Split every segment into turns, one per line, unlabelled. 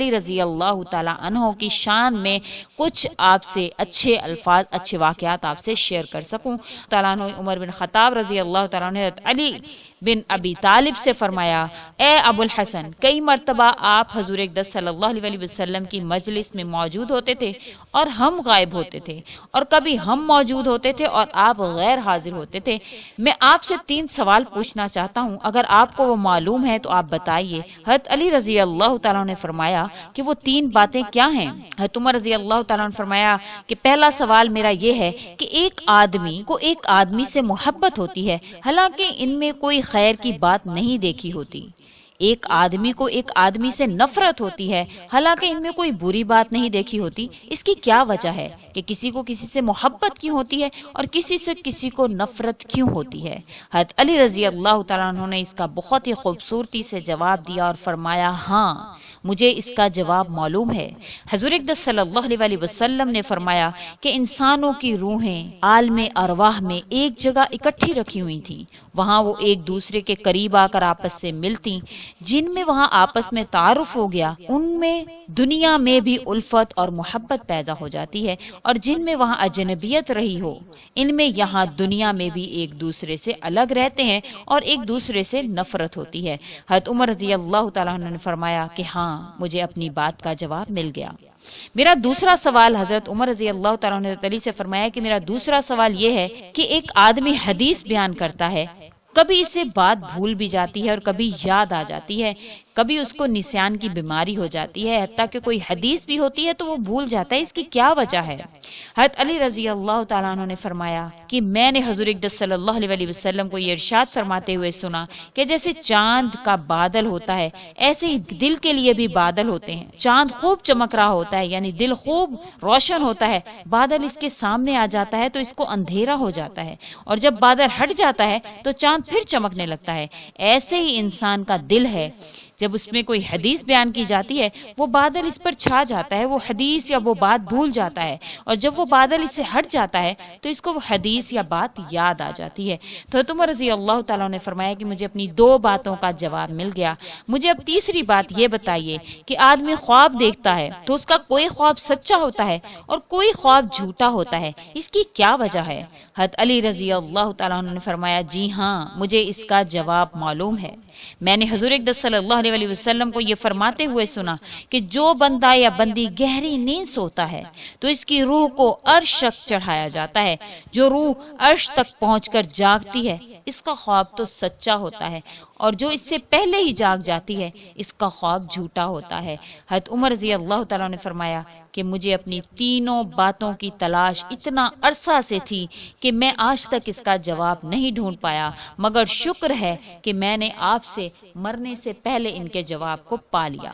علی رضی اللہ تعالیٰ عنہ کی شان میں کچھ آپ سے اچھے الفاظ، اچھے واقعات آپ سے شیئر کر سکوں۔ تعالیٰ عنہ عمر بن خطاب رضی اللہ تعالیٰ عنہ حضرت علی بن ابی طالب سے فرمایا، اے ابو الحسن، کئی مرتبہ آپ حضور اقدس صلی اللہ علیہ وسلم کی مجلس میں موجود ہوتے تھے اور ہم غائب ہوتے تھے، اور کبھی ہم موجود ہوتے تھے اور آپ غیر حاضر ہوتے تھے۔ میں آپ سے 3 سوال پوچھنا چاہتا ہوں، اگر آپ کو وہ معلوم ہے تو آپ بتائیے۔ حضرت علی رضی اللہ تعالیٰ نے فرمایا کہ وہ 3 باتیں کیا ہیں؟ حضرت عمر رضی اللہ تعالیٰ نے فرمایا کہ پہلا سوال میرا یہ ہے کہ ایک آدمی کو ایک آدمی سے محبت ہوتی ہے، حالانکہ ان میں کوئی خیر کی بات نہیں دیکھی ہوتی۔ ایک آدمی کو ایک آدمی سے نفرت ہوتی ہے، حالانکہ ان میں کوئی بری بات نہیں دیکھی ہوتی۔ اس کی کیا وجہ ہے کہ کسی کو کسی سے محبت کیوں ہوتی ہے اور کسی سے کسی کو نفرت کیوں ہوتی ہے؟ حضرت علی رضی اللہ تعالیٰ عنہ نے اس کا بہت ہی خوبصورتی سے جواب دیا اور فرمایا، ہاں مجھے اس کا جواب معلوم ہے۔ حضور اقدس صلی اللہ علیہ وسلم نے فرمایا کہ انسانوں کی روحیں عالم ارواح میں ایک جگہ اکٹھی رکھی ہوئی تھیں، وہاں وہ ایک دوسرے کے قریب آ کر آپس سے ملتی، جن میں وہاں آپس میں تعارف ہو گیا ان میں دنیا میں بھی الفت اور محبت پیدا ہو جاتی ہے، اور جن میں وہاں اجنبیت رہی ہو ان میں یہاں دنیا میں بھی ایک دوسرے سے الگ رہتے ہیں اور ایک دوسرے سے نفرت ہوتی ہے۔ حضرت عمر رضی اللہ تعالیٰ عنہ نے فرمایا کہ ہاں مجھے اپنی بات کا جواب مل گیا۔ میرا دوسرا سوال، حضرت عمر رضی اللہ تعالیٰ عنہ نے حضرت علی سے فرمایا کہ میرا دوسرا سوال یہ ہے کہ ایک آدمی حدیث بیان کرتا ہے، کبھی اسے بات بھول بھی جاتی ہے اور کبھی یاد آ جاتی ہے، کبھی اس کو نسیان کی بیماری ہو جاتی ہے، حتیٰ کہ کوئی حدیث بھی ہوتی ہے تو وہ بھول جاتا ہے، اس کی کیا وجہ ہے؟ حضرت علی رضی اللہ تعالیٰ عنہ نے فرمایا کہ میں نے حضور اقدس صلی اللہ علیہ وسلم کو یہ ارشاد فرماتے ہوئے سنا کہ جیسے چاند کا بادل ہوتا ہے ایسے ہی دل کے لیے بھی بادل ہوتے ہیں۔ چاند خوب چمک رہا ہوتا ہے، یعنی دل خوب روشن ہوتا ہے، بادل اس کے سامنے آ جاتا ہے تو اس کو اندھیرا ہو جاتا ہے، اور جب بادل ہٹ جاتا ہے تو چاند پھر چمکنے لگتا ہے۔ ایسے ہی انسان کا دل ہے، جب اس میں کوئی حدیث بیان کی جاتی ہے وہ بادل اس پر چھا جاتا ہے، وہ حدیث یا وہ بات بھول جاتا ہے، اور جب وہ بادل اس سے ہٹ جاتا ہے تو اس کو وہ حدیث یا بات یاد آ جاتی ہے۔ تو عمر رضی اللہ تعالیٰ نے فرمایا کہ مجھے اپنی 2 باتوں کا جواب مل گیا۔ مجھے اب تیسری بات یہ بتائیے کہ آدمی خواب دیکھتا ہے تو اس کا کوئی خواب سچا ہوتا ہے اور کوئی خواب جھوٹا ہوتا ہے، اس کی کیا وجہ ہے؟ حضرت علی رضی اللہ تعالیٰ نے فرمایا، جی ہاں مجھے اس کا جواب معلوم ہے۔ میں نے حضور اقدس صلی اللہ علیہ وسلم کو یہ فرماتے ہوئے سنا کہ جو بندہ یا بندی گہری نیند سوتا ہے تو اس کی روح کو عرش تک چڑھایا جاتا ہے، جو روح عرش تک پہنچ کر جاگتی ہے اس کا خواب تو سچا ہوتا ہے، اور جو اس سے پہلے ہی جاگ جاتی ہے اس کا خواب جھوٹا ہوتا ہے۔ حضرت عمر رضی اللہ تعالیٰ نے فرمایا کہ مجھے اپنی تینوں باتوں کی تلاش اتنا عرصہ سے تھی کہ میں آج تک اس کا جواب نہیں ڈھونڈ پایا، مگر شکر ہے کہ میں نے آپ سے مرنے سے پہلے ان کے جواب کو پا لیا۔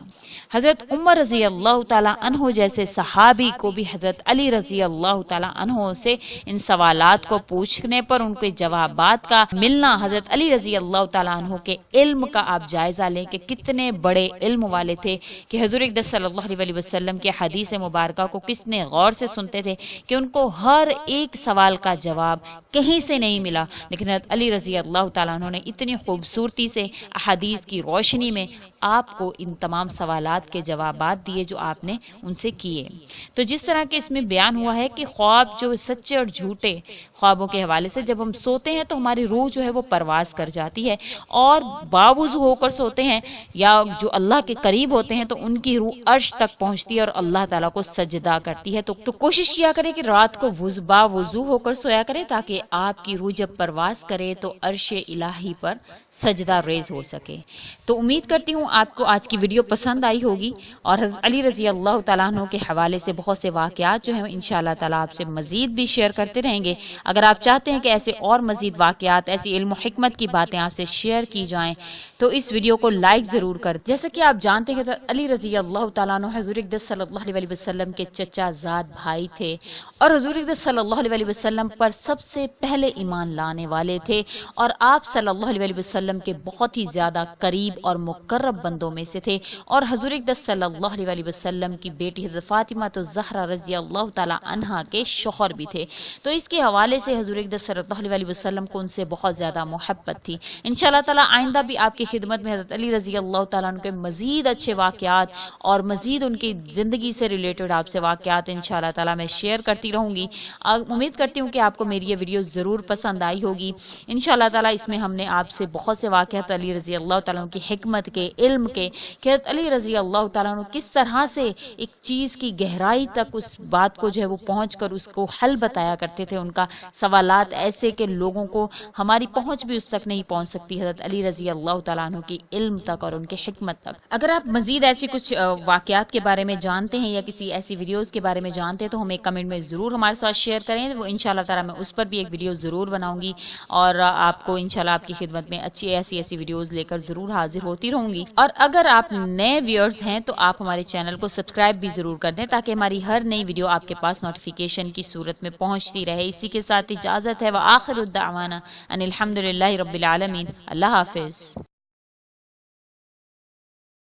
حضرت عمر رضی اللہ تعالیٰ عنہ جیسے صحابی کو بھی حضرت علی رضی اللہ تعالیٰ عنہ سے ان سوالات کو پوچھنے پر ان کے جوابات کا ملنا، حضرت علی رضی اللہ تعالیٰ عنہ کے علم کا آپ جائزہ لیں کہ کتنے بڑے علم والے تھے، کہ حضور اقدس صلی اللہ علیہ وسلم کے حدیث مبارکہ کو کتنے غور سے سنتے تھے کہ ان کو ہر ایک سوال کا جواب کہیں سے نہیں ملا، لیکن حضرت علی رضی اللہ تعالیٰ عنہ نے اتنی خوبصورتی سے احادیث کی روشنی میں آپ کو ان تمام سوالات کے جوابات دیے جو آپ نے ان سے کیے۔ تو جس طرح کہ اس میں بیان ہوا ہے کہ خواب جو سچے اور جھوٹے خوابوں کے حوالے سے، جب ہم سوتے ہیں تو ہماری روح جو ہے وہ پرواز کر جاتی ہے، اور باوضو ہو کر سوتے ہیں یا جو اللہ کے قریب ہوتے ہیں تو ان کی روح عرش تک پہنچتی ہے اور اللہ تعالیٰ کو سجدہ کرتی ہے۔ تو کوشش کیا کرے کہ رات کو باوضو ہو کر سویا کرے، تاکہ آپ کی روح جب پرواز کرے تو عرش الہی پر سجدہ ریز ہو سکے۔ تو امید کرتی ہوں آپ کو آج کی ویڈیو پسند آئی ہوگی، اور حضرت علی رضی اللہ تعالیٰ عنہ کے حوالے سے بہت سے واقعات جو ہیں انشاءاللہ تعالیٰ آپ سے مزید بھی شیئر کرتے رہیں گے۔ اگر آپ چاہتے ہیں کہ ایسے اور مزید واقعات، ایسی علم و حکمت کی باتیں آپ سے شیئر کی جائیں تو اس ویڈیو کو لائک ضرور کر۔ جیسا کہ آپ جانتے ہیں کہ علی رضی اللہ تعالیٰ عنہ حضور اقدس صلی اللہ علیہ وسلم کے چچا زاد بھائی تھے، اور حضور اقدس صلی اللہ علیہ وسلم پر سب سے پہلے ایمان لانے والے تھے اور آپ صلی اللہ علیہ وسلم کے بہت ہی زیادہ قریب اور مقرب بندوں میں سے تھے، اور حضور اقدس صلی اللہ علیہ وسلم کی بیٹی حضرت فاطمہ الزہرا رضی اللہ تعالی عنہا کے شوہر بھی تھے۔ تو اس کے حوالے سے حضور اقدس صلی اللہ علیہ وسلم کو ان سے بہت زیادہ محبت تھی۔ انشاءاللہ تعالی آئندہ بھی آپ کی خدمت میں حضرت علی رضی اللہ تعالیٰ عنہ کے مزید اچھے واقعات اور مزید ان کی زندگی سے ریلیٹڈ آپ سے واقعات انشاءاللہ تعالی میں شیئر کرتی رہوں گی۔ امید کرتی ہوں کہ آپ کو میری یہ ویڈیو ضرور پسند آئی ہوگی۔ انشاءاللہ تعالی اس میں ہم نے آپ سے بہت سے واقعات علی رضی اللہ تعالیٰ عنہ کی حکمت کے، علم کے، کہ حضرت علی رضی اللہ تعالیٰ عنہ کس طرح سے ایک چیز کی گہرائی تک اس بات کو جو ہے وہ پہنچ کر اس کو حل بتایا کرتے تھے۔ ان کا سوالات ایسے کہ لوگوں کو ہماری پہنچ بھی اس تک نہیں پہنچ سکتی، حضرت علی رضی اللہ تعالیٰ عنہ کی علم تک اور ان کے حکمت تک۔ اگر آپ مزید ایسی کچھ واقعات کے بارے میں جانتے ہیں یا کسی ایسی ویڈیوز کے بارے میں جانتے ہیں تو ہمیں کمنٹ میں ضرور ہمارے ساتھ شیئر کریں، وہ انشاءاللہ تعالی میں اس پر بھی ایک ویڈیو ضرور بناؤں گی اور آپ کو انشاءاللہ آپ کی خدمت میں اچھی ایسی ویڈیوز لے کر ضرور حاضر ہوتی رہوں گی۔ اور اگر آپ نئے ویورز ہیں تو آپ ہمارے چینل کو سبسکرائب بھی ضرور کر دیں تاکہ ہماری ہر نئی ویڈیو آپ کے پاس نوٹیفیکیشن کی صورت میں پہنچتی رہے۔ اسی کے ساتھ اجازت ہے، وآخر الدعوانا ان الحمدللہ رب العالمین۔ اللہ حافظ۔